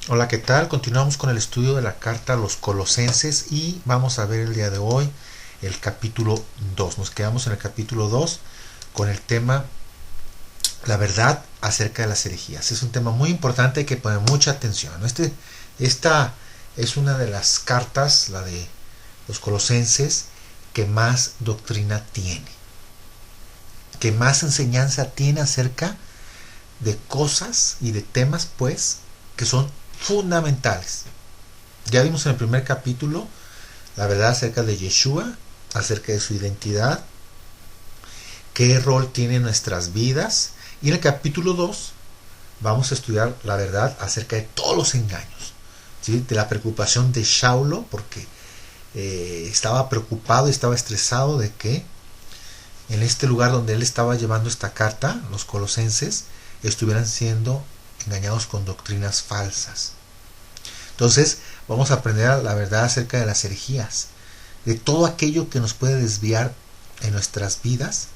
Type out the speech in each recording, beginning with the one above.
Hola, ¿qué tal? Continuamos con el estudio de la carta a los Colosenses y vamos a ver el día de hoy el capítulo 2. Nos quedamos en el capítulo 2 con el tema la verdad acerca de las herejías. Es un tema muy importante, hay que poner mucha atención. Esta es una de las cartas, la de los Colosenses, que más doctrina tiene, que más enseñanza tiene acerca de cosas y de temas, pues, que son fundamentales. Ya vimos en el primer capítulo la verdad acerca de Yeshua, acerca de su identidad, qué rol tiene en nuestras vidas. Y en el capítulo 2 vamos a estudiar la verdad acerca de todos los engaños, ¿sí? De la preocupación de Saulo, porque estaba preocupado y estaba estresado de que en este lugar donde él estaba llevando esta carta, los colosenses, estuvieran siendo engañados con doctrinas falsas. Entonces vamos a aprender la verdad acerca de las herejías, de todo aquello que nos puede desviar en nuestras vidas,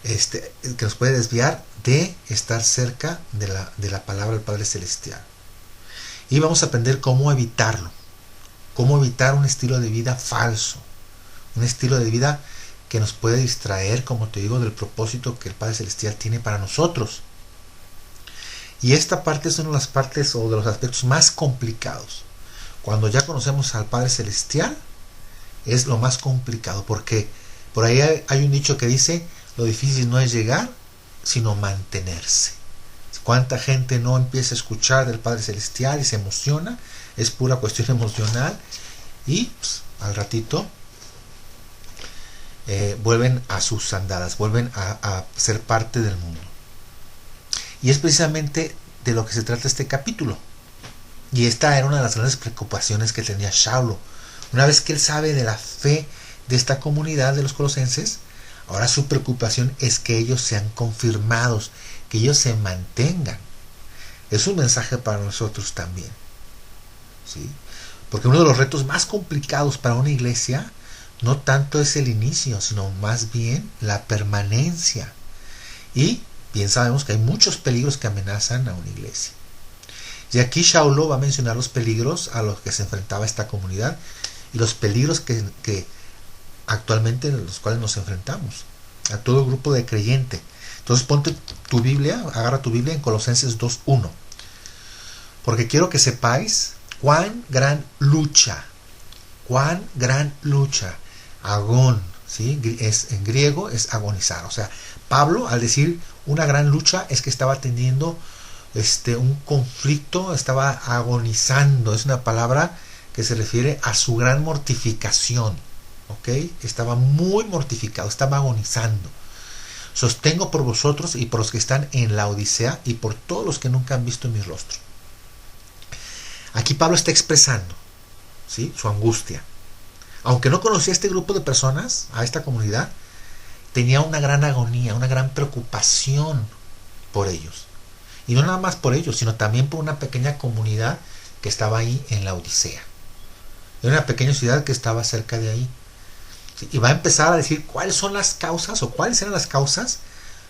que nos puede desviar de estar cerca de la palabra del Padre Celestial. Y vamos a aprender cómo evitarlo, cómo evitar un estilo de vida falso, un estilo de vida que nos puede distraer, como te digo, del propósito que el Padre Celestial tiene para nosotros. Y esta parte es una de las partes o de los aspectos más complicados. Cuando ya conocemos al Padre Celestial, es lo más complicado, porque por ahí hay un dicho que dice, lo difícil no es llegar, sino mantenerse. ¿Cuánta gente no empieza a escuchar del Padre Celestial y se emociona? Es pura cuestión emocional y pues, al ratito vuelven a sus andadas, vuelven a ser parte del mundo. Y es precisamente de lo que se trata este capítulo. Y esta era una de las grandes preocupaciones que tenía Saulo. Una vez que él sabe de la fe de esta comunidad de los colosenses, ahora su preocupación es que ellos sean confirmados, que ellos se mantengan. Es un mensaje para nosotros también, ¿sí? Porque uno de los retos más complicados para una iglesia no tanto es el inicio, sino más bien la permanencia. Y bien sabemos que hay muchos peligros que amenazan a una iglesia. Y aquí Saulo va a mencionar los peligros a los que se enfrentaba esta comunidad y los peligros que actualmente en los cuales nos enfrentamos a todo grupo de creyente. Entonces ponte tu Biblia, agarra tu Biblia en Colosenses 2:1, porque quiero que sepáis cuán gran lucha, agón, ¿sí? En griego es agonizar. O sea, Pablo al decir una gran lucha es que estaba teniendo un conflicto, estaba agonizando. Es una palabra que se refiere a su gran mortificación, ¿ok? Estaba muy mortificado, estaba agonizando. Sostengo por vosotros y por los que están en la Odisea y por todos los que nunca han visto mi rostro. Aquí Pablo está expresando, ¿sí?, su angustia. Aunque no conocía a este grupo de personas, a esta comunidad, tenía una gran agonía, una gran preocupación por ellos. Y no nada más por ellos, sino también por una pequeña comunidad que estaba ahí en la Odisea. Era una pequeña ciudad que estaba cerca de ahí. Y va a empezar a decir cuáles son las causas o cuáles eran las causas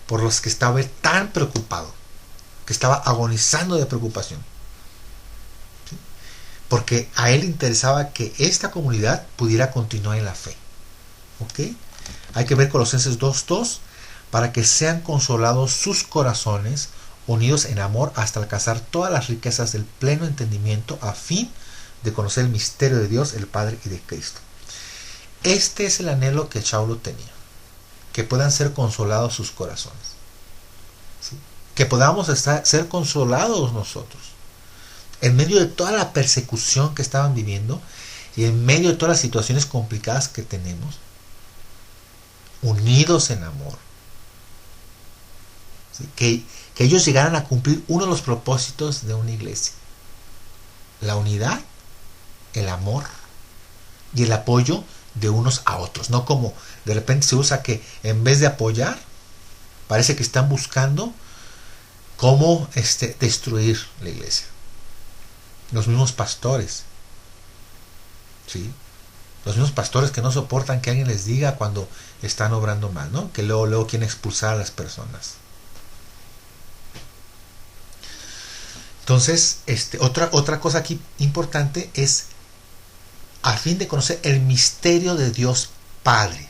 por las que estaba él tan preocupado, que estaba agonizando de preocupación. ¿Sí? Porque a él interesaba que esta comunidad pudiera continuar en la fe. ¿Ok? Hay que ver Colosenses 2:2, para que sean consolados sus corazones, unidos en amor hasta alcanzar todas las riquezas del pleno entendimiento, a fin de conocer el misterio de Dios, el Padre y de Cristo. Este es el anhelo que Saulo tenía, que puedan ser consolados sus corazones, ¿sí? Que podamos ser consolados nosotros en medio de toda la persecución que estaban viviendo y en medio de todas las situaciones complicadas que tenemos, unidos en amor, ¿sí? Que ellos llegaran a cumplir uno de los propósitos de una iglesia: la unidad, el amor y el apoyo de unos a otros. No como de repente se usa que en vez de apoyar, parece que están buscando cómo destruir la iglesia. Los mismos pastores, ¿sí? Los mismos pastores que no soportan que alguien les diga cuando están obrando mal, ¿no? Que luego quieren expulsar a las personas. Entonces, otra cosa aquí importante es a fin de conocer el misterio de Dios Padre.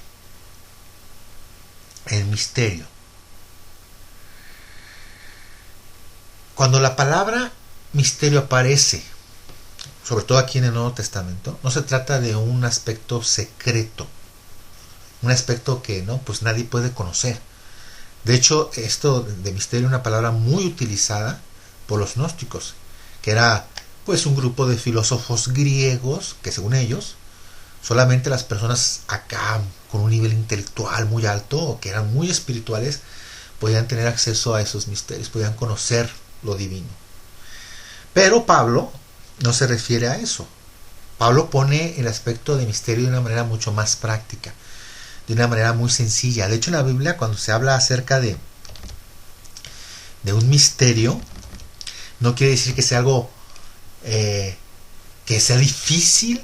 El misterio. Cuando la palabra misterio aparece, sobre todo aquí en el Nuevo Testamento, no se trata de un aspecto secreto, un aspecto que pues nadie puede conocer. De hecho, esto de misterio es una palabra muy utilizada por los gnósticos, que era pues un grupo de filósofos griegos que, según ellos, solamente las personas acá con un nivel intelectual muy alto o que eran muy espirituales podían tener acceso a esos misterios, podían conocer lo divino. Pero Pablo no se refiere a eso. Pablo pone el aspecto de misterio de una manera mucho más práctica, de una manera muy sencilla. De hecho, en la Biblia, cuando se habla acerca de un misterio, no quiere decir que sea algo que sea difícil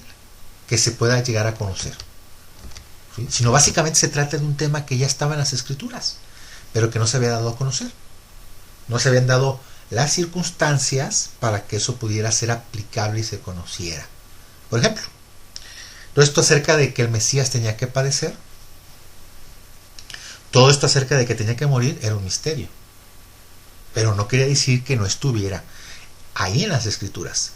que se pueda llegar a conocer, ¿sí? Sino básicamente se trata de un tema que ya estaba en las Escrituras, pero que no se había dado a conocer. No se habían dado las circunstancias para que eso pudiera ser aplicable y se conociera. Por ejemplo, todo esto acerca de que el Mesías tenía que padecer, todo esto acerca de que tenía que morir era un misterio, pero no quería decir que no estuviera ahí en las Escrituras.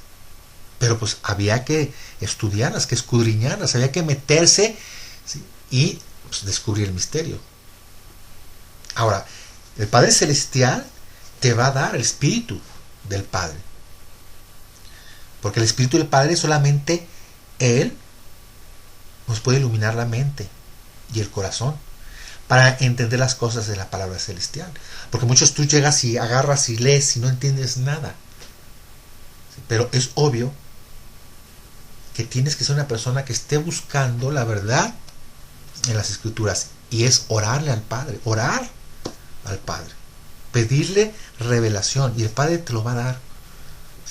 Pero pues había que estudiarlas, que escudriñarlas, había que meterse, ¿sí? Y pues descubrir el misterio. Ahora, el Padre Celestial te va a dar el Espíritu del Padre, porque el Espíritu del Padre solamente Él nos puede iluminar la mente y el corazón para entender las cosas de la palabra celestial. Porque muchos tú llegas y agarras y lees y no entiendes nada. Pero es obvio que tienes que ser una persona que esté buscando la verdad en las Escrituras, y es orarle al Padre, orar al Padre, pedirle revelación, y el Padre te lo va a dar,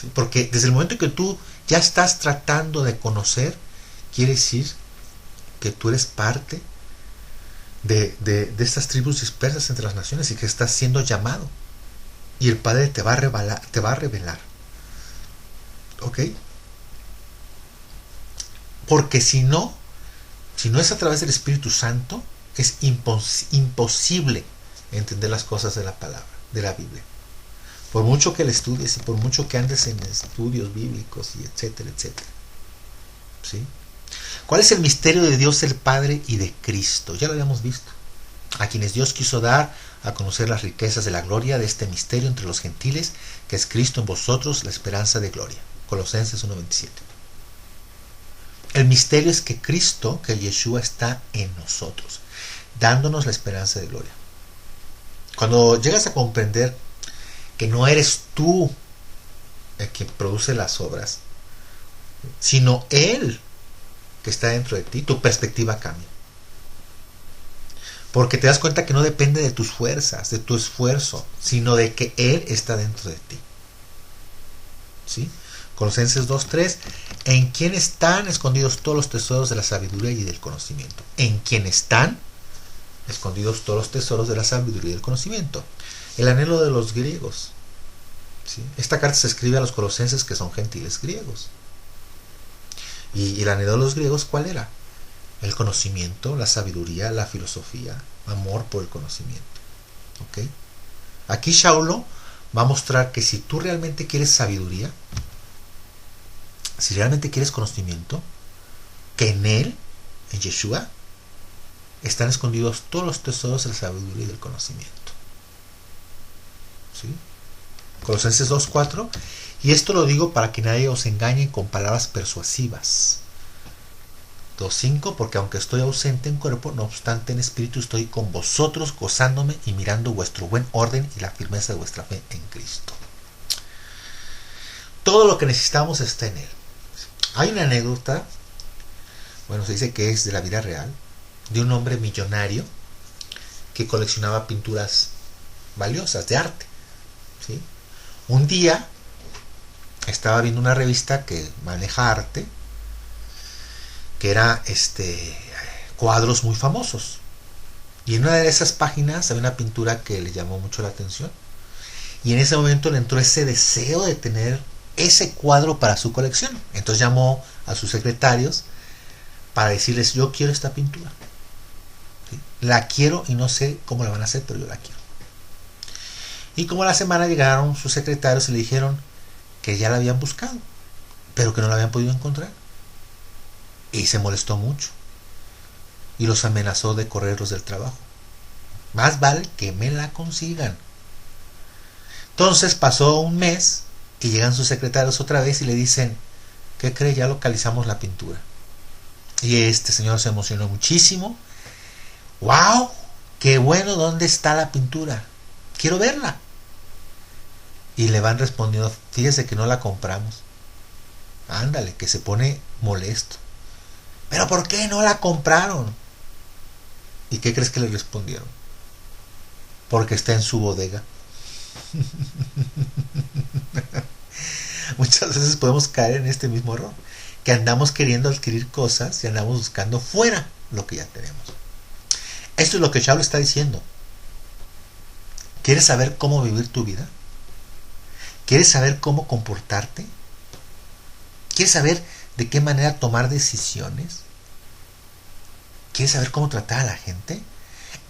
¿sí? Porque desde el momento que tú ya estás tratando de conocer, quiere decir que tú eres parte de estas tribus dispersas entre las naciones y que estás siendo llamado, y el Padre te va a revelar, ¿ok? Porque si no es a través del Espíritu Santo, es imposible entender las cosas de la palabra, de la Biblia. Por mucho que la estudies y por mucho que andes en estudios bíblicos y etcétera, etcétera. ¿Sí? ¿Cuál es el misterio de Dios el Padre y de Cristo? Ya lo habíamos visto. A quienes Dios quiso dar a conocer las riquezas de la gloria de este misterio entre los gentiles, que es Cristo en vosotros, la esperanza de gloria. Colosenses 1:27. El misterio es que Cristo, que Yeshua, está en nosotros, dándonos la esperanza de gloria. Cuando llegas a comprender que no eres tú el que produce las obras, sino Él que está dentro de ti, tu perspectiva cambia. Porque te das cuenta que no depende de tus fuerzas, de tu esfuerzo, sino de que Él está dentro de ti. ¿Sí? Colosenses 2:3, en quien están escondidos todos los tesoros de la sabiduría y del conocimiento. En quien están escondidos todos los tesoros de la sabiduría y del conocimiento. El anhelo de los griegos. ¿Sí? Esta carta se escribe a los colosenses, que son gentiles griegos. Y el anhelo de los griegos, ¿cuál era? El conocimiento, la sabiduría, la filosofía, amor por el conocimiento. ¿Ok? Aquí Shaulo va a mostrar que si tú realmente quieres sabiduría, si realmente quieres conocimiento, que en Él, en Yeshua, están escondidos todos los tesoros de la sabiduría y del conocimiento. ¿Sí? Colosenses 2:4, y esto lo digo para que nadie os engañe con palabras persuasivas. 2:5, porque aunque estoy ausente en cuerpo, no obstante en espíritu estoy con vosotros, gozándome y mirando vuestro buen orden y la firmeza de vuestra fe en Cristo. Todo lo que necesitamos está en Él. Hay una anécdota, bueno, se dice que es de la vida real, de un hombre millonario que coleccionaba pinturas valiosas de arte. ¿Sí? Un día estaba viendo una revista que maneja arte, que era cuadros muy famosos, y en una de esas páginas había una pintura que le llamó mucho la atención, Y en ese momento le entró ese deseo de tener ese cuadro para su colección. Entonces llamó a sus secretarios para decirles: yo quiero esta pintura, ¿sí? La quiero y no sé cómo la van a hacer, pero yo la quiero. Y como a la semana llegaron sus secretarios y le dijeron que ya la habían buscado, pero que no la habían podido encontrar. Y se molestó mucho y los amenazó de correrlos del trabajo. Más vale que me la consigan. Entonces pasó un mes y llegan sus secretarios otra vez y le dicen: ¿qué cree? Ya localizamos la pintura. Y este señor se emocionó muchísimo. ¡Wow! ¡Qué bueno! ¿Dónde está la pintura? Quiero verla. Y le van respondiendo: fíjese que no la compramos. Ándale, que se pone molesto. ¿Pero por qué no la compraron? ¿Y qué crees que le respondieron? Porque está en su bodega. Muchas veces podemos caer en este mismo error, que andamos queriendo adquirir cosas y andamos buscando fuera lo que ya tenemos. Esto es lo que Shaul está diciendo. ¿Quieres saber cómo vivir tu vida? ¿Quieres saber cómo comportarte? ¿Quieres saber de qué manera tomar decisiones? ¿Quieres saber cómo tratar a la gente?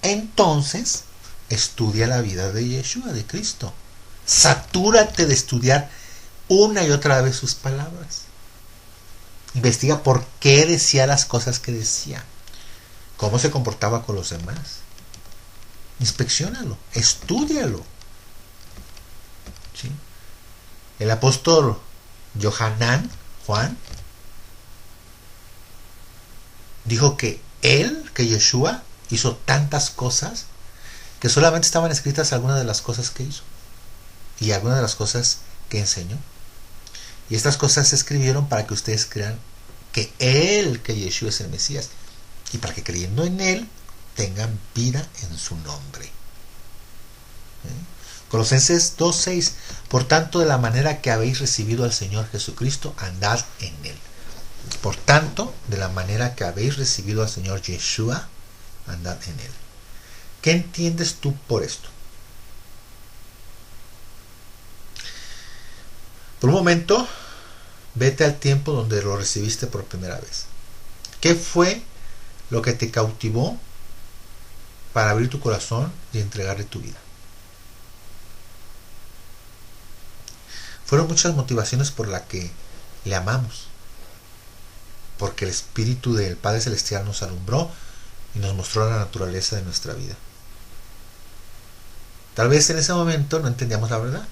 Entonces, estudia la vida de Yeshua, de Cristo. Satúrate de estudiar una y otra vez sus palabras. Investiga por qué decía las cosas que decía. Cómo se comportaba con los demás. Inspecciónalo, estúdialo. ¿Sí? El apóstol Juan, dijo que Yeshua hizo tantas cosas que solamente estaban escritas algunas de las cosas que hizo y algunas de las cosas que enseñó. Y estas cosas se escribieron para que ustedes crean que Yeshua es el Mesías, y para que creyendo en él tengan vida en su nombre. Colosenses 2:6: por tanto, de la manera que habéis recibido al Señor Jesucristo, andad en él. Por tanto, de la manera que habéis recibido al Señor Yeshua, andad en él. ¿Qué entiendes tú por esto? Por un momento, vete al tiempo donde lo recibiste por primera vez. ¿Qué fue lo que te cautivó para abrir tu corazón y entregarle tu vida? Fueron muchas motivaciones por las que le amamos, porque el Espíritu del Padre Celestial nos alumbró y nos mostró la naturaleza de nuestra vida. Tal vez en ese momento no entendíamos la verdad,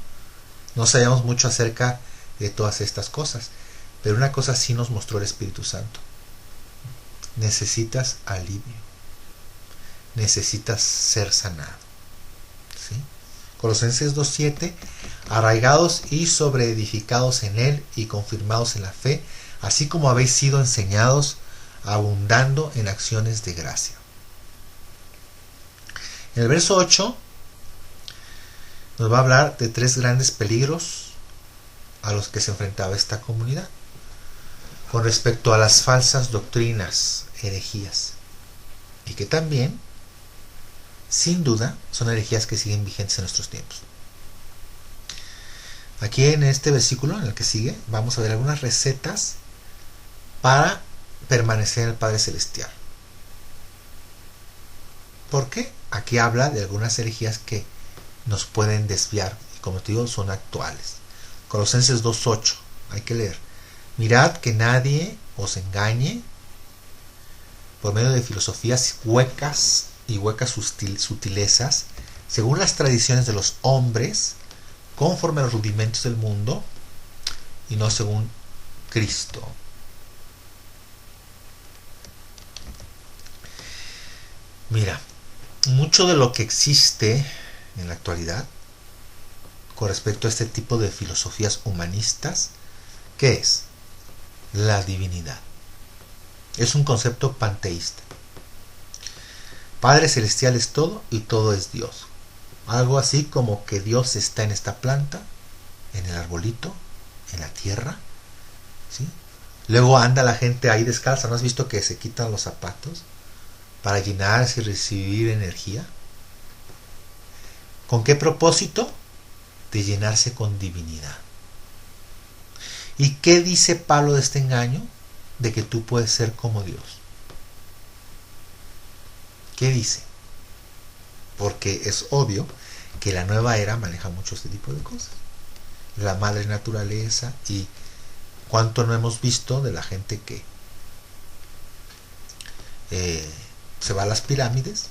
no sabíamos mucho acerca de todas estas cosas, pero una cosa sí nos mostró el Espíritu Santo: necesitas alivio, necesitas ser sanado. ¿Sí? Colosenses 2:7: arraigados y sobreedificados en él y confirmados en la fe, así como habéis sido enseñados, abundando en acciones de gracia. En el verso 8 nos va a hablar de 3 grandes peligros a los que se enfrentaba esta comunidad con respecto a las falsas doctrinas, herejías, y que también, sin duda, son herejías que siguen vigentes en nuestros tiempos. Aquí en este versículo, en el que sigue, vamos a ver algunas recetas para permanecer en el Padre Celestial. ¿Por qué? Aquí habla de algunas herejías que nos pueden desviar, y como te digo, son actuales. Colosenses 2:8, hay que leer: mirad que nadie os engañe por medio de filosofías huecas y huecas sutilezas, según las tradiciones de los hombres, conforme a los rudimentos del mundo, y no según Cristo. Mira, mucho de lo que existe en la actualidad con respecto a este tipo de filosofías humanistas, ¿qué es? La divinidad. Es un concepto panteísta. Padre Celestial es todo y todo es Dios. Algo así como que Dios está en esta planta, en el arbolito, en la tierra, ¿sí? Luego anda la gente ahí descalza. ¿No has visto que se quitan los zapatos para llenarse y recibir energía? ¿Con qué propósito? de llenarse con divinidad. ¿Y qué dice Pablo de este engaño? De que tú puedes ser como Dios. ¿Qué dice? Porque es obvio que la nueva era maneja mucho este tipo de cosas. La madre naturaleza, y cuánto no hemos visto de la gente que se va a las pirámides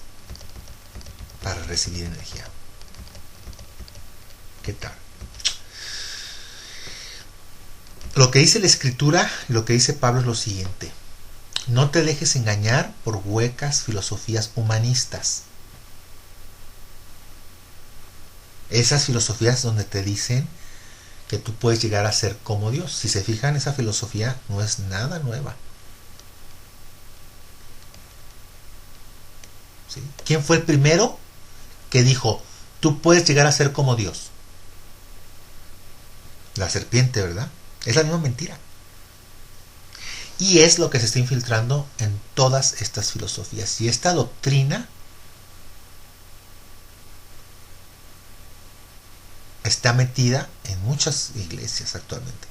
para recibir energía. ¿Qué tal? Lo que dice la Escritura y lo que dice Pablo es lo siguiente: no te dejes engañar por huecas filosofías humanistas. Esas filosofías donde te dicen que tú puedes llegar a ser como Dios. Si se fijan, esa filosofía no es nada nueva. ¿Sí? ¿Quién fue el primero que dijo, tú puedes llegar a ser como Dios? La serpiente, ¿verdad? Es la misma mentira. Y es lo que se está infiltrando en todas estas filosofías. Y esta doctrina está metida en muchas iglesias actualmente.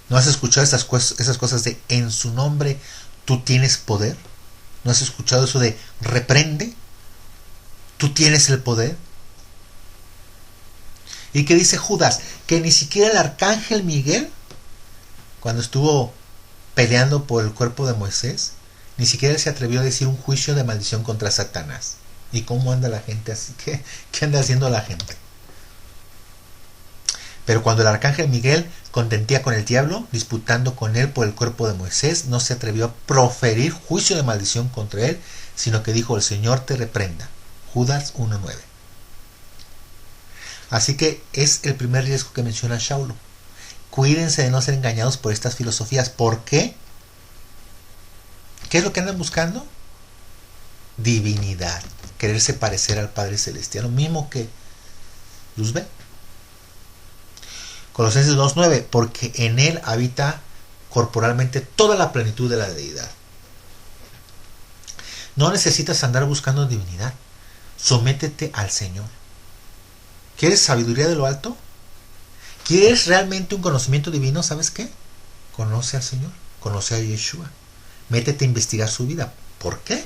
¿No has escuchado esas cosas de en su nombre tú tienes poder? ¿No has escuchado eso de reprende? ¿Tú tienes el poder? ¿Y qué dice Judas? Que ni siquiera el arcángel Miguel, cuando estuvo peleando por el cuerpo de Moisés, ni siquiera él se atrevió a decir un juicio de maldición contra Satanás. ¿Y cómo anda la gente así? ¿Qué anda haciendo la gente? Pero cuando el arcángel Miguel contendía con el diablo, disputando con él por el cuerpo de Moisés, no se atrevió a proferir juicio de maldición contra él, sino que dijo, el Señor te reprenda. Judas 1:9. Así que es el primer riesgo que menciona Saulo. Cuídense de no ser engañados por estas filosofías. ¿Por qué? ¿Qué es lo que andan buscando? Divinidad. Quererse parecer al Padre Celestial. Lo mismo que Luzbel. Colosenses 2:9. Porque en él habita corporalmente toda la plenitud de la deidad. No necesitas andar buscando divinidad. Sométete al Señor. ¿Quieres sabiduría de lo alto? ¿Quieres realmente un conocimiento divino? ¿Sabes qué? Conoce al Señor. Conoce a Yeshua. Métete a investigar su vida. ¿Por qué?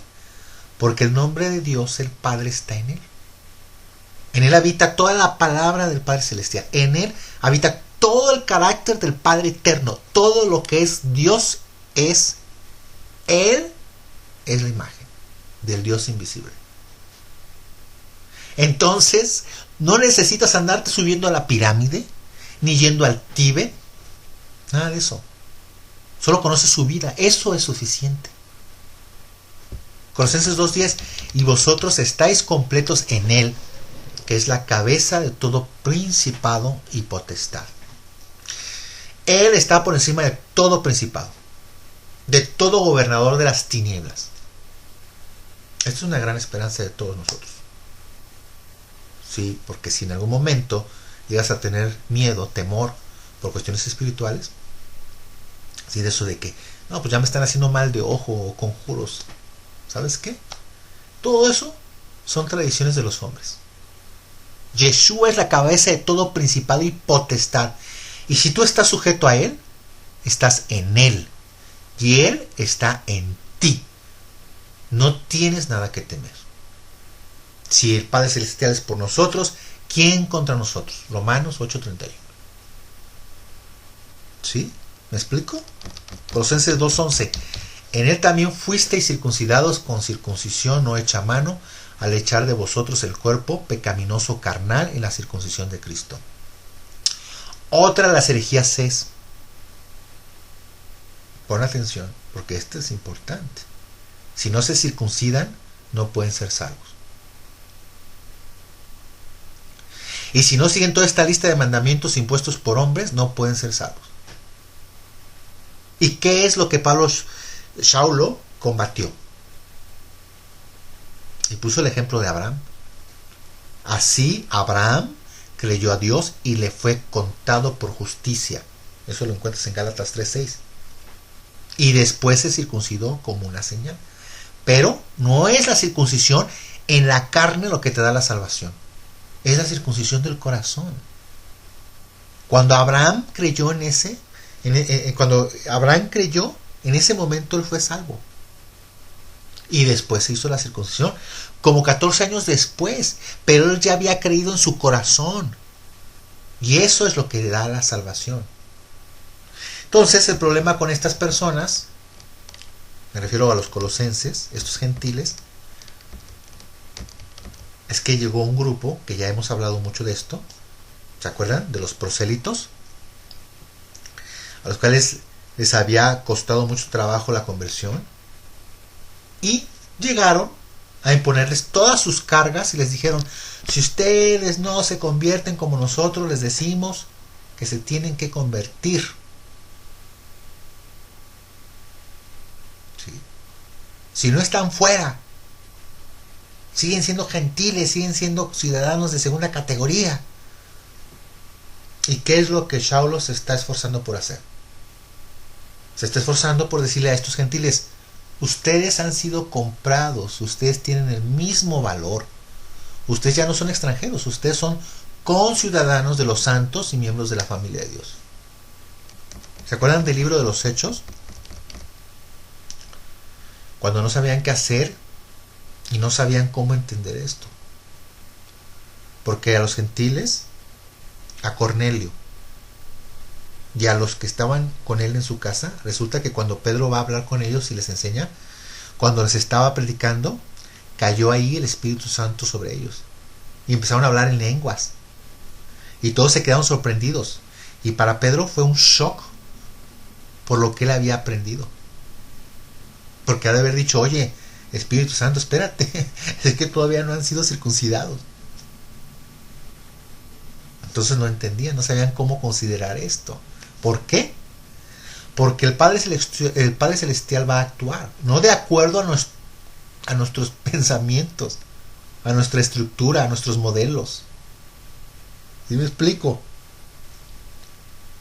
Porque el nombre de Dios, el Padre, está en él. En él habita toda la palabra del Padre Celestial. En él habita todo el carácter del Padre Eterno. Todo lo que es Dios es él. Es la imagen del Dios invisible. Entonces, no necesitas andarte subiendo a la pirámide, ni yendo al Tíbet. Nada de eso. Solo conoces su vida. Eso es suficiente. Colosenses 2:10. Y vosotros estáis completos en él, que es la cabeza de todo principado y potestad. Él está por encima de todo principado, de todo gobernador de las tinieblas. Esta es una gran esperanza de todos nosotros. Sí, porque si en algún momento llegas a tener miedo, temor por cuestiones espirituales, sí, de eso de que, no, pues ya me están haciendo mal de ojo o conjuros, ¿sabes qué? Todo eso son tradiciones de los hombres. Yeshua es la cabeza de todo principado y potestad. Y si tú estás sujeto a él, estás en él. Y él está en ti. No tienes nada que temer. Si el Padre Celestial es por nosotros, ¿quién contra nosotros? Romanos 8:31. ¿Sí? ¿Me explico? Colosenses 2:11. En él también fuisteis circuncidados con circuncisión no hecha a mano, al echar de vosotros el cuerpo pecaminoso carnal en la circuncisión de Cristo. Otra de las herejías es, pon atención, porque esto es importante. Si no se circuncidan, no pueden ser salvos. Y si no siguen toda esta lista de mandamientos impuestos por hombres, no pueden ser salvos. ¿Y qué es lo que Saulo combatió? Y puso el ejemplo de Abraham. Así Abraham creyó a Dios y le fue contado por justicia. Eso lo encuentras en Gálatas 3:6. Y después se circuncidó como una señal. Pero no es la circuncisión En la carne lo que te da la salvación es la circuncisión del corazón. Cuando Abraham creyó cuando Abraham creyó, en ese momento él fue salvo. Y después se hizo la circuncisión, como 14 años después, pero él ya había creído en su corazón. Y eso es lo que le da la salvación. Entonces el problema con estas personas, me refiero a los colosenses, estos gentiles, es que llegó un grupo, que ya hemos hablado mucho de esto, ¿se acuerdan? De los prosélitos, a los cuales les había costado mucho trabajo la conversión, y llegaron a imponerles todas sus cargas y les dijeron: si ustedes no se convierten como nosotros les decimos que se tienen que convertir. ¿Sí? Si no están fuera, siguen siendo gentiles, siguen siendo ciudadanos de segunda categoría. ¿Y qué es lo que Saulo se está esforzando por hacer? Se está esforzando por decirle a estos gentiles: ustedes han sido comprados, ustedes tienen el mismo valor, ustedes ya no son extranjeros, ustedes son conciudadanos de los santos y miembros de la familia de Dios. ¿Se acuerdan del libro de los Hechos? Cuando no sabían qué hacer y no sabían cómo entender esto. Porque a los gentiles, a Cornelio y a los que estaban con él en su casa, resulta que cuando Pedro va a hablar con ellos y les enseña, cuando les estaba predicando, cayó ahí el Espíritu Santo sobre ellos y empezaron a hablar en lenguas y todos se quedaron sorprendidos, y para Pedro fue un shock por lo que él había aprendido, porque ha de haber dicho: oye, Espíritu Santo, espérate, es que todavía no han sido circuncidados. Entonces no entendían, no sabían cómo considerar esto. ¿Por qué? Porque el Padre Celestial va a actuar, no de acuerdo a nuestros pensamientos, a nuestra estructura, a nuestros modelos. ¿Sí me explico?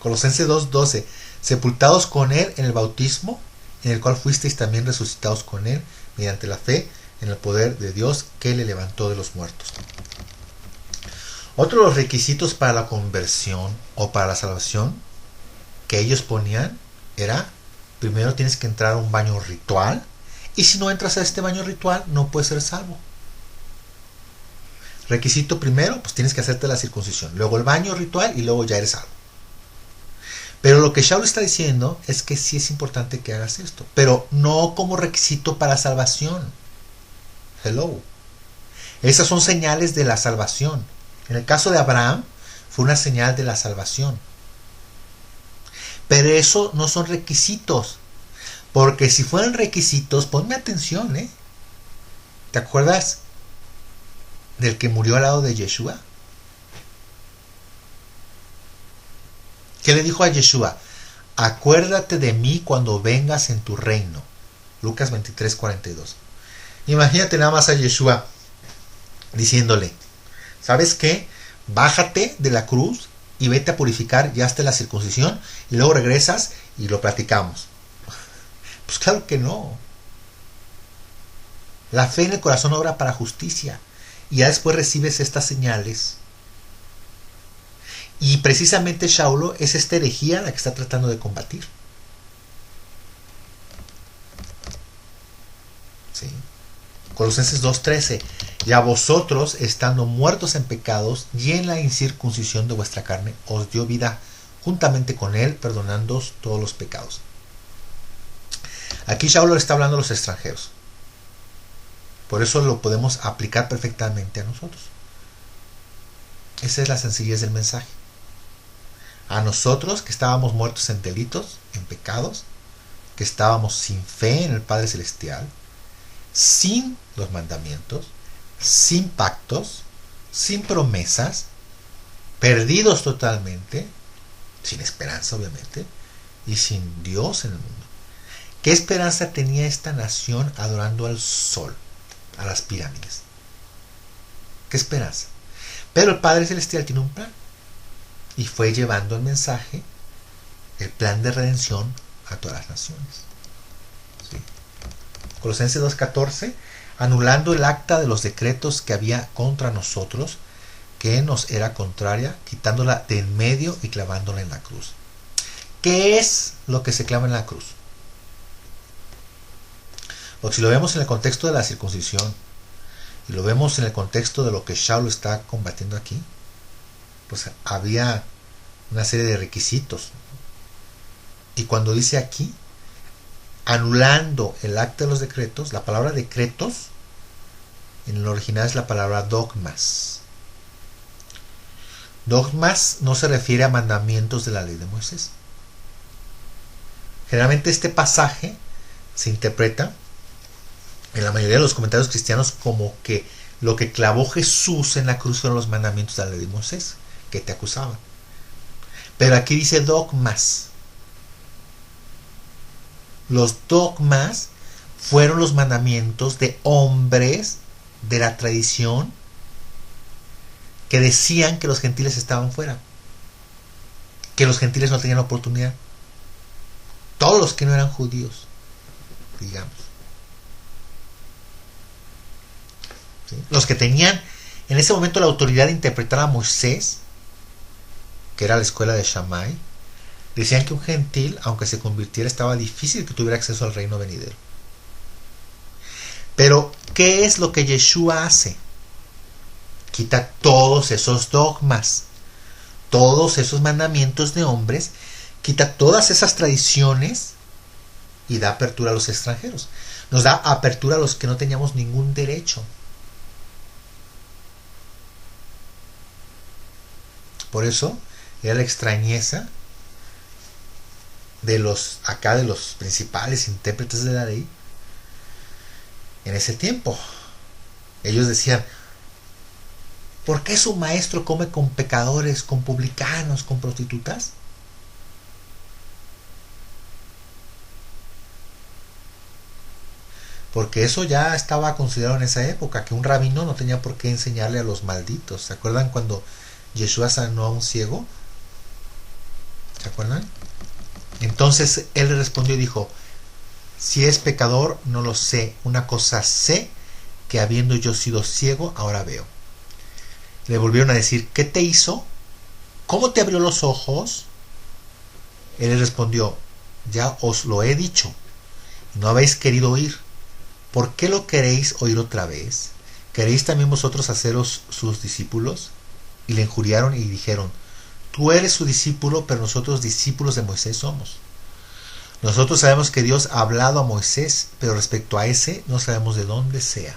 Colosenses 2:12: sepultados con Él en el bautismo, en el cual fuisteis también resucitados con Él, mediante la fe en el poder de Dios que le levantó de los muertos. Otro de los requisitos para la conversión o para la salvación que ellos ponían era: primero tienes que entrar a un baño ritual, y si no entras a este baño ritual no puedes ser salvo. Requisito primero, pues tienes que hacerte la circuncisión, luego el baño ritual y luego ya eres salvo. Pero lo que Saulo está diciendo es que sí es importante que hagas esto, pero no como requisito para salvación. Hello. Esas son señales de la salvación. En el caso de Abraham fue una señal de la salvación. Pero eso no son requisitos. Porque si fueran requisitos, ponme atención, ¿eh? ¿Te acuerdas del que murió al lado de Yeshua? ¿Qué le dijo a Yeshua? Acuérdate de mí cuando vengas en tu reino. Lucas 23:42. Imagínate nada más a Yeshua diciéndole: ¿sabes qué? Bájate de la cruz y vete a purificar, ya hasta la circuncisión, y luego regresas y lo platicamos. Pues claro que no. La fe en el corazón obra para justicia, y ya después recibes estas señales. Y precisamente Saulo es esta herejía la que está tratando de combatir. ¿Sí? Colosenses 2:13: y a vosotros, estando muertos en pecados y en la incircuncisión de vuestra carne, os dio vida juntamente con él, perdonándoos todos los pecados. Aquí Saulo le está hablando a los extranjeros. Por eso lo podemos aplicar perfectamente a nosotros. Esa es la sencillez del mensaje. A nosotros, que estábamos muertos en delitos, en pecados, que estábamos sin fe en el Padre Celestial, sin los mandamientos, sin pactos, sin promesas, perdidos totalmente, sin esperanza obviamente, y sin Dios en el mundo. ¿Qué esperanza tenía esta nación adorando al sol, a las pirámides? ¿Qué esperanza? Pero el Padre Celestial tiene un plan, y fue llevando el mensaje, el plan de redención a todas las naciones. ¿Sí? Colosenses 2:14: anulando el acta de los decretos que había contra nosotros, que nos era contraria, quitándola de en medio y clavándola en la cruz. ¿Qué es lo que se clava en la cruz? Porque si lo vemos en el contexto de la circuncisión y lo vemos en el contexto de lo que Saulo está combatiendo aquí, pues había una serie de requisitos. Y cuando dice aquí, anulando el acta de los decretos, la palabra decretos en el original es la palabra dogmas. Dogmas no se refiere a mandamientos de la ley de Moisés. Generalmente este pasaje se interpreta en la mayoría de los comentarios cristianos como que lo que clavó Jesús en la cruz fueron los mandamientos de la ley de Moisés, que te acusaban. Pero aquí dice dogmas. Los dogmas fueron los mandamientos de hombres de la tradición que decían que los gentiles estaban fuera, que los gentiles no tenían oportunidad. Todos los que no eran judíos, digamos. ¿Sí? Los que tenían en ese momento la autoridad de interpretar a Moisés, que era la escuela de Shammai, decían que un gentil, aunque se convirtiera, estaba difícil que tuviera acceso al reino venidero. Pero, ¿qué es lo que Yeshua hace? Quita todos esos dogmas, todos esos mandamientos de hombres, quita todas esas tradiciones y da apertura a los extranjeros. Nos da apertura a los que no teníamos ningún derecho. Por eso era la extrañeza de los principales intérpretes de la ley en ese tiempo. Ellos decían: ¿por qué su maestro come con pecadores, con publicanos, con prostitutas? Porque eso ya estaba considerado en esa época, que un rabino no tenía por qué enseñarle a los malditos. ¿Se acuerdan cuando Yeshua sanó a un ciego? ¿Se acuerdan? Entonces él le respondió y dijo: si es pecador, no lo sé. Una cosa sé, que habiendo yo sido ciego, ahora veo. Le volvieron a decir: ¿qué te hizo? ¿Cómo te abrió los ojos? Él les respondió: ya os lo he dicho, y no habéis querido oír. ¿Por qué lo queréis oír otra vez? ¿Queréis también vosotros haceros sus discípulos? Y le injuriaron y dijeron: tú eres su discípulo, pero nosotros discípulos de Moisés somos. Nosotros sabemos que Dios ha hablado a Moisés, pero respecto a ese no sabemos de dónde sea.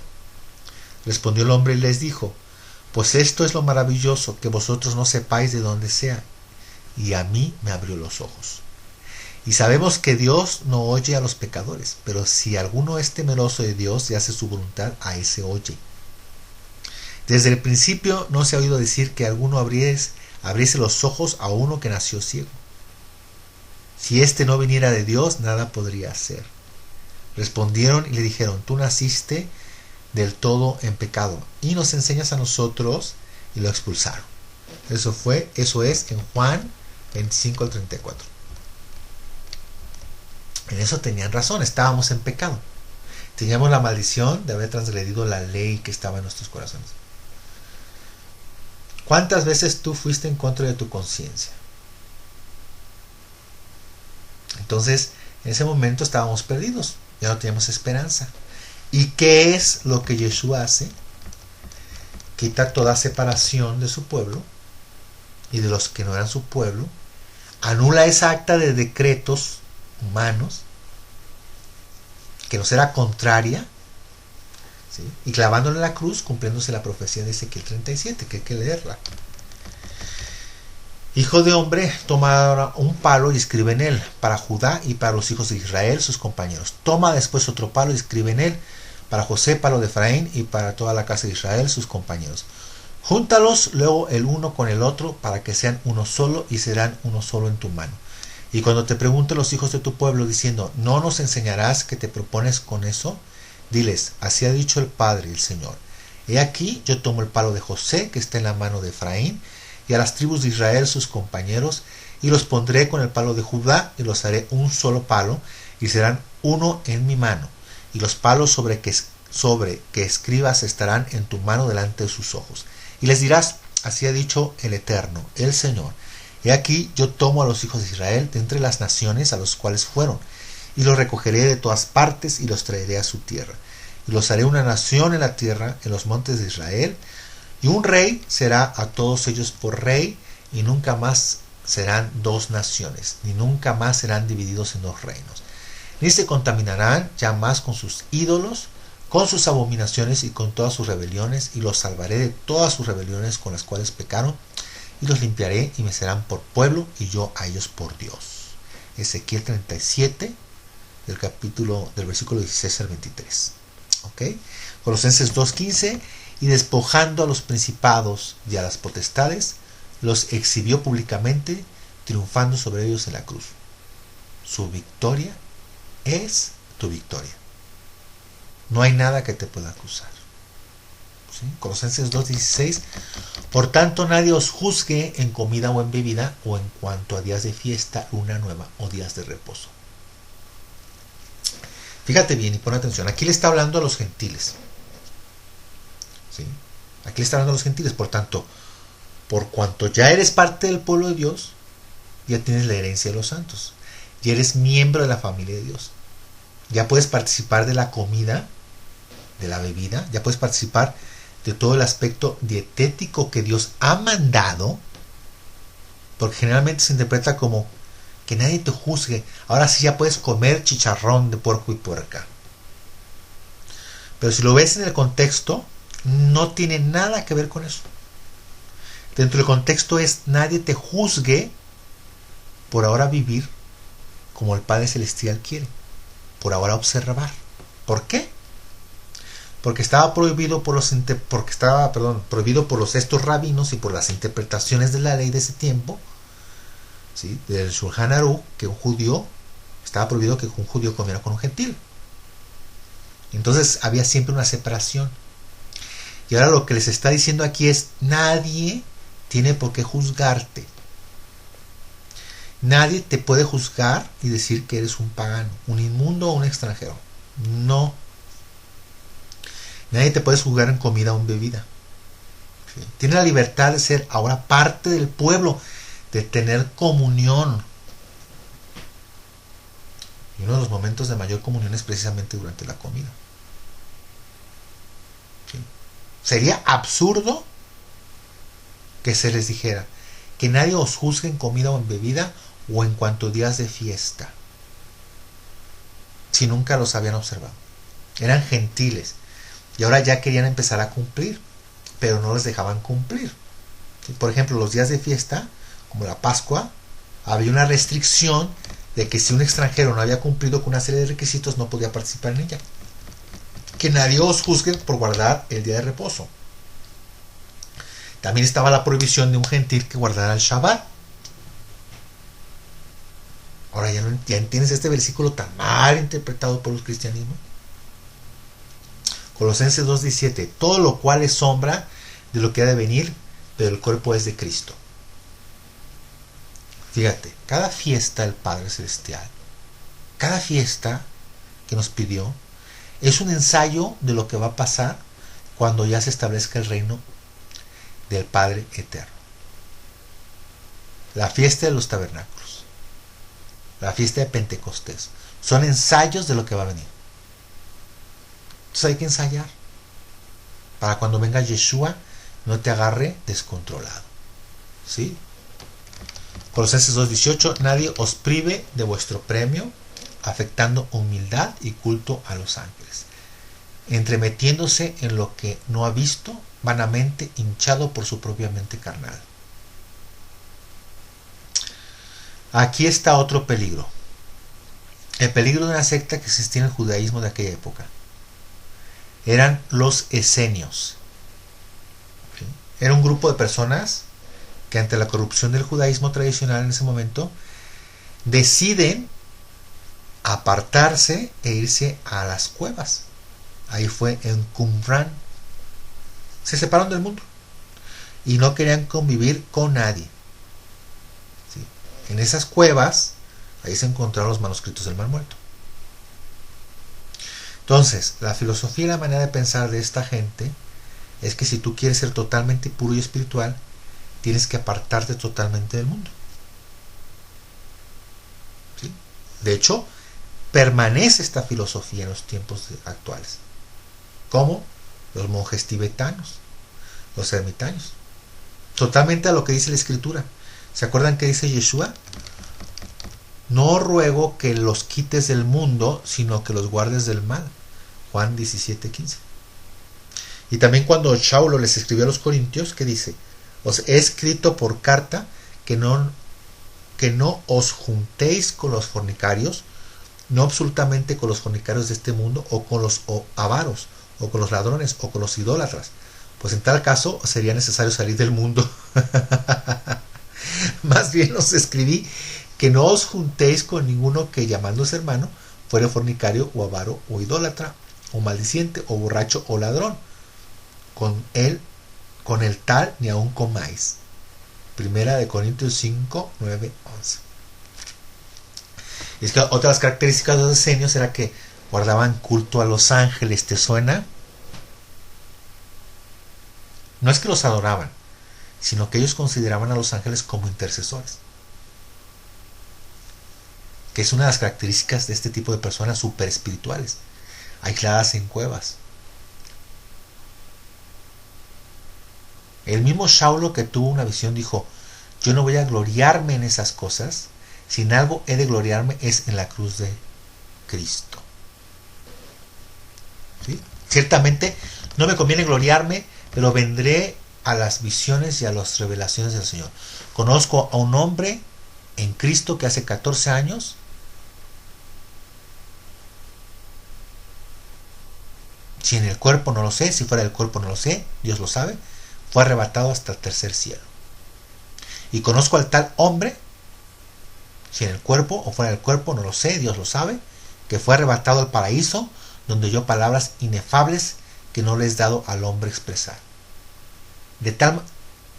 Respondió el hombre y les dijo: pues esto es lo maravilloso, que vosotros no sepáis de dónde sea, y a mí me abrió los ojos. Y sabemos que Dios no oye a los pecadores, pero si alguno es temeroso de Dios y hace su voluntad, a ese oye. Desde el principio no se ha oído decir que alguno abriese los ojos a uno que nació ciego. Si éste no viniera de Dios, nada podría hacer. Respondieron y le dijeron: tú naciste del todo en pecado y nos enseñas a nosotros, y lo expulsaron. Eso es en Juan 25 al 34. En eso tenían razón, estábamos en pecado. Teníamos la maldición de haber transgredido la ley que estaba en nuestros corazones. ¿Cuántas veces tú fuiste en contra de tu conciencia? Entonces, en ese momento estábamos perdidos, ya no teníamos esperanza. ¿Y qué es lo que Yeshua hace? Quita toda separación de su pueblo y de los que no eran su pueblo, anula esa acta de decretos humanos que nos era contraria, ¿sí? Y clavándola en la cruz, cumpliéndose la profecía de Ezequiel 37, que hay que leerla. Hijo de hombre, toma ahora un palo y escribe en él, para Judá y para los hijos de Israel, sus compañeros. Toma después otro palo y escribe en él, para José, palo de Efraín, y para toda la casa de Israel, sus compañeros. Júntalos luego el uno con el otro, para que sean uno solo, y serán uno solo en tu mano. Y cuando te pregunten los hijos de tu pueblo, diciendo: ¿no nos enseñarás qué te propones con eso? Diles: así ha dicho el Padre, el Señor. He aquí, yo tomo el palo de José, que está en la mano de Efraín, y a las tribus de Israel, sus compañeros, y los pondré con el palo de Judá, y los haré un solo palo, y serán uno en mi mano. Y los palos sobre sobre que escribas estarán en tu mano delante de sus ojos. Y les dirás, así ha dicho el Eterno, el Señor. He aquí yo tomo a los hijos de Israel de entre las naciones a los cuales fueron, y los recogeré de todas partes y los traeré a su tierra. Y los haré una nación en la tierra, en los montes de Israel, y un rey será a todos ellos por rey, y nunca más serán dos naciones, ni nunca más serán divididos en dos reinos. Ni se contaminarán ya más con sus ídolos, con sus abominaciones y con todas sus rebeliones, y los salvaré de todas sus rebeliones con las cuales pecaron, y los limpiaré y me serán por pueblo, y yo a ellos por Dios. Ezequiel 37, del versículo 16 al 23. ¿Ok? Colosenses 2:15, y despojando a los principados y a las potestades, los exhibió públicamente, triunfando sobre ellos en la cruz. Su victoria es tu victoria. No hay nada que te pueda acusar. ¿Sí? Colosenses 2:16. Por tanto, nadie os juzgue en comida o en bebida, o en cuanto a días de fiesta, luna nueva o días de reposo. Fíjate bien y pon atención. Aquí le está hablando a los gentiles. ¿Sí? Aquí le está hablando a los gentiles. Por tanto, por cuanto ya eres parte del pueblo de Dios, ya tienes la herencia de los santos. Ya eres miembro de la familia de Dios. Ya puedes participar de la comida, de la bebida. Ya puedes participar de todo el aspecto dietético que Dios ha mandado. Porque generalmente se interpreta como que nadie te juzgue. Ahora sí ya puedes comer chicharrón de puerco y puerca. Pero si lo ves en el contexto, no tiene nada que ver con eso. Dentro del contexto es nadie te juzgue por ahora vivir como el Padre Celestial quiere. Por ahora observar. ¿Por qué? Porque estaba prohibido por estos rabinos y por las interpretaciones de la ley de ese tiempo, ¿sí? Del Shulchan Aruch, que estaba prohibido que un judío comiera con un gentil. Entonces había siempre una separación. Y ahora lo que les está diciendo aquí es: nadie tiene por qué juzgarte. Nadie te puede juzgar y decir que eres un pagano, un inmundo o un extranjero. No. Nadie te puede juzgar en comida o en bebida. ¿Sí? Tienes la libertad de ser ahora parte del pueblo, de tener comunión. Y uno de los momentos de mayor comunión es precisamente durante la comida. ¿Sí? Sería absurdo que se les dijera que nadie os juzgue en comida o en bebida o en cuanto a días de fiesta, si nunca los habían observado. Eran gentiles y ahora ya querían empezar a cumplir, pero no les dejaban cumplir. ¿Sí? Por ejemplo, los días de fiesta, como la Pascua, había una restricción de que si un extranjero no había cumplido con una serie de requisitos, no podía participar en ella. Que nadie os juzgue por guardar el día de reposo. También estaba la prohibición de un gentil que guardara el Shabbat. Ahora ya entiendes este versículo tan mal interpretado por el cristianismo. Colosenses 2:17. Todo lo cual es sombra de lo que ha de venir, pero el cuerpo es de Cristo. Fíjate, cada fiesta del Padre Celestial, cada fiesta que nos pidió, es un ensayo de lo que va a pasar cuando ya se establezca el reino del Padre Eterno. La fiesta de los tabernáculos, la fiesta de Pentecostés, son ensayos de lo que va a venir. Entonces hay que ensayar para cuando venga Yeshua no te agarre descontrolado. ¿Sí? Colosenses 2:18. Nadie os prive de vuestro premio, afectando humildad y culto a los ángeles, entremetiéndose en lo que no ha visto, vanamente hinchado por su propia mente carnal. Aquí está otro peligro. El peligro de una secta que existía en el judaísmo de aquella época. Eran los esenios. ¿Sí? Era un grupo de personas que ante la corrupción del judaísmo tradicional en ese momento deciden apartarse e irse a las cuevas. Ahí fue en Qumran. Se separaron del mundo y no querían convivir con nadie. ¿Sí? En esas cuevas ahí se encontraron los manuscritos del Mar Muerto. Entonces, la filosofía y la manera de pensar de esta gente es que si tú quieres ser totalmente puro y espiritual, tienes que apartarte totalmente del mundo. ¿Sí? De hecho, permanece esta filosofía en los tiempos actuales. ¿Cómo? Los monjes tibetanos, los ermitaños. Totalmente a lo que dice la Escritura. ¿Se acuerdan que dice Yeshua? No ruego que los quites del mundo, sino que los guardes del mal. Juan 17:15. Y también cuando Saulo les escribió a los corintios, ¿qué dice? Os he escrito por carta que no os juntéis con los fornicarios, no absolutamente con los fornicarios de este mundo, o con los avaros, o con los ladrones, o con los idólatras. Pues en tal caso sería necesario salir del mundo. Más bien os escribí que no os juntéis con ninguno que, llamándose hermano, fuere fornicario o avaro o idólatra o maldiciente o borracho o ladrón. Con el tal ni aun comáis. Primera de Corintios 5, 9, 11. Y es que otra de las características de los esenios era que guardaban culto a los ángeles. ¿Te suena? No es que los adoraban, sino que ellos consideraban a los ángeles como intercesores, que es una de las características de este tipo de personas super espirituales, aisladas en cuevas. El mismo Saulo, que tuvo una visión, dijo: yo no voy a gloriarme en esas cosas, si en algo he de gloriarme es en la cruz de Cristo. ¿Sí? Ciertamente no me conviene gloriarme, pero vendré a las visiones y a las revelaciones del Señor. Conozco a un hombre en Cristo que hace 14 años si en el cuerpo no lo sé, si fuera del cuerpo no lo sé, Dios lo sabe, fue arrebatado hasta el tercer cielo. Y conozco al tal hombre, si en el cuerpo o fuera del cuerpo no lo sé, Dios lo sabe, que fue arrebatado al paraíso, donde oyó palabras inefables que no le es dado al hombre expresar. De tal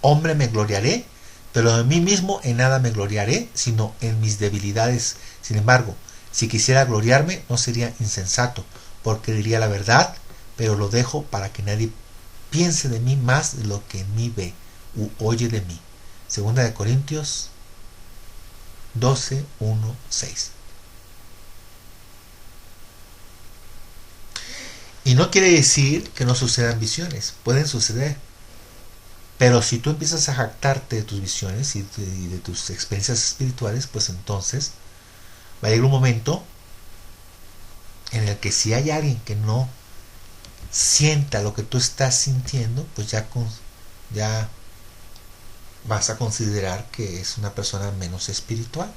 hombre me gloriaré, pero de mí mismo en nada me gloriaré, sino en mis debilidades. Sin embargo, si quisiera gloriarme, no sería insensato, porque diría la verdad, pero lo dejo para que nadie piense de mí más de lo que en mí ve u oye de mí. Segunda de Corintios 12, 1, 6. Y no quiere decir que no sucedan visiones, pueden suceder. Pero si tú empiezas a jactarte de tus visiones y de tus experiencias espirituales, pues entonces va a llegar un momento en el que si hay alguien que no sienta lo que tú estás sintiendo, pues ya vas a considerar que es una persona menos espiritual.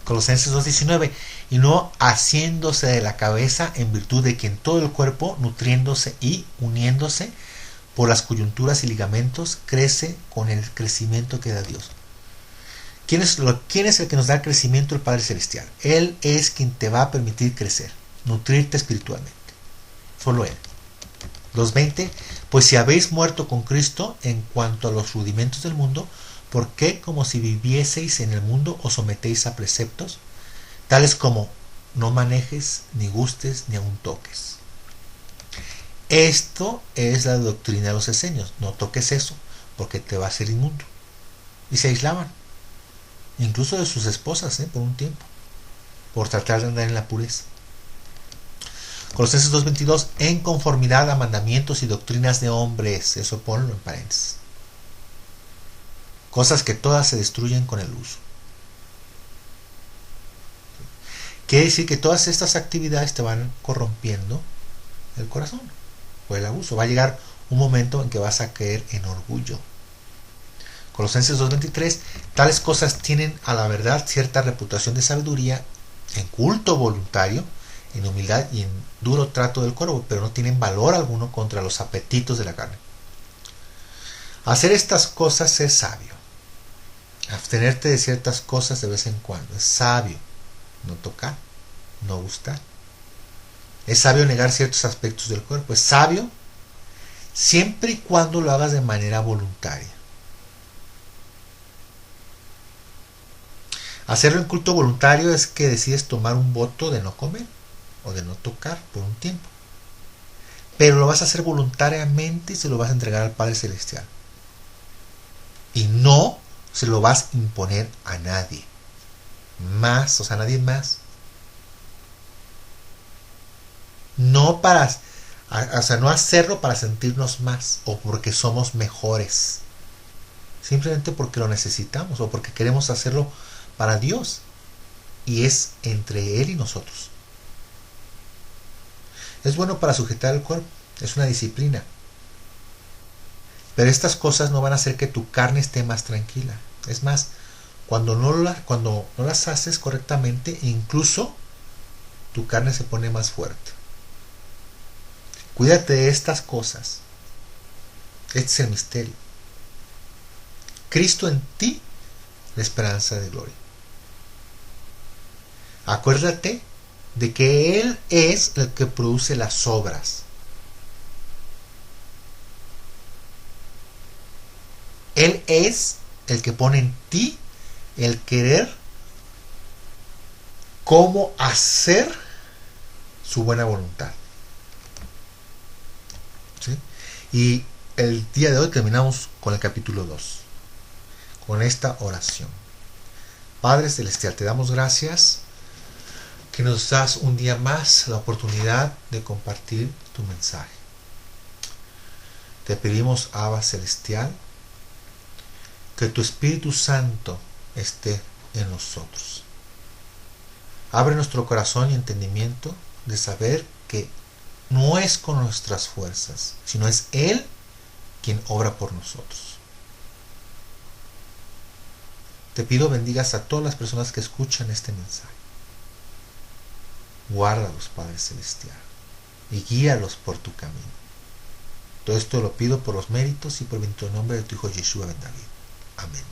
Colosenses 2:19, y no haciéndose de la cabeza, en virtud de que en todo el cuerpo, nutriéndose y uniéndose por las coyunturas y ligamentos, crece con el crecimiento que da Dios. ¿Quién es el que nos da el crecimiento? El Padre Celestial. Él es quien te va a permitir crecer, nutrirte espiritualmente. Solo Él. 2:20, pues si habéis muerto con Cristo en cuanto a los rudimentos del mundo, ¿por qué, como si vivieseis en el mundo, os sometéis a preceptos, tales como no manejes, ni gustes, ni aun toques? Esto es la doctrina de los esenios. No toques eso, porque te va a hacer inmundo. Y se aislaban, incluso de sus esposas, por un tiempo, por tratar de andar en la pureza. Colosenses 2:22, en conformidad a mandamientos y doctrinas de hombres. Eso ponlo en paréntesis. Cosas que todas se destruyen con el uso. Quiere decir que todas estas actividades te van corrompiendo el corazón por el abuso. Va a llegar un momento en que vas a caer en orgullo. Colosenses 2:23, tales cosas tienen a la verdad cierta reputación de sabiduría, en culto voluntario, en humildad y en duro trato del cuerpo, pero no tienen valor alguno contra los apetitos de la carne. Hacer estas cosas es sabio. Abstenerte de ciertas cosas de vez en cuando es sabio. No tocar, no gustar. Es sabio negar ciertos aspectos del cuerpo. Es sabio siempre y cuando lo hagas de manera voluntaria. Hacerlo en culto voluntario es que decides tomar un voto de no comer o de no tocar por un tiempo. Pero lo vas a hacer voluntariamente y se lo vas a entregar al Padre Celestial. Y no se lo vas a imponer a nadie. Más, o sea, a nadie más. No para, o sea, no hacerlo para sentirnos más o porque somos mejores. Simplemente porque lo necesitamos o porque queremos hacerlo para Dios. Y es entre Él y nosotros. Es bueno para sujetar el cuerpo. Es una disciplina. Pero estas cosas no van a hacer que tu carne esté más tranquila. Es más, cuando no las haces correctamente, incluso tu carne se pone más fuerte. Cuídate de estas cosas. Este es el misterio. Cristo en ti, la esperanza de gloria. Acuérdate de que Él es el que produce las obras. Él es el que pone en ti el querer cómo hacer su buena voluntad. ¿Sí? Y el día de hoy terminamos con el capítulo 2, con esta oración. Padre Celestial, te damos gracias que nos das un día más la oportunidad de compartir tu mensaje. Te pedimos, Abba Celestial, que tu Espíritu Santo esté en nosotros. Abre nuestro corazón y entendimiento de saber que no es con nuestras fuerzas, sino es Él quien obra por nosotros. Te pido bendigas a todas las personas que escuchan este mensaje. Guárdalos, Padre Celestial, y guíalos por tu camino. Todo esto lo pido por los méritos y por el bendito nombre de tu Hijo Yeshua ben David. Amén.